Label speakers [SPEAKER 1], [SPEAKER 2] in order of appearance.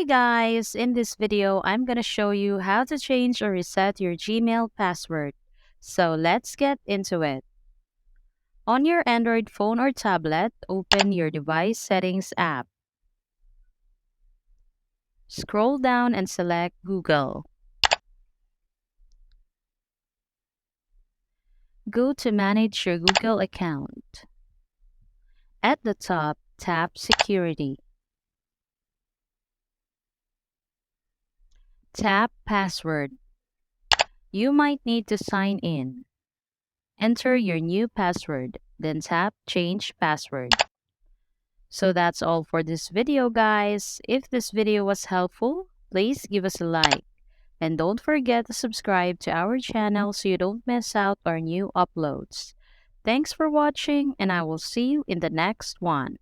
[SPEAKER 1] guys, in this video, I'm gonna show you how to change or reset your Gmail password. So let's get into it. On your Android phone or tablet, open your device settings app. Scroll down and select Google. Go to manage your Google account. At the top, tap Security. Tap Password. You might need to sign in. Enter your new password, then tap Change Password. So that's all for this video, guys. If this video was helpful, please give us a like. And don't forget to subscribe to our channel so you don't miss out our new uploads. Thanks for watching, and I will see you in the next one.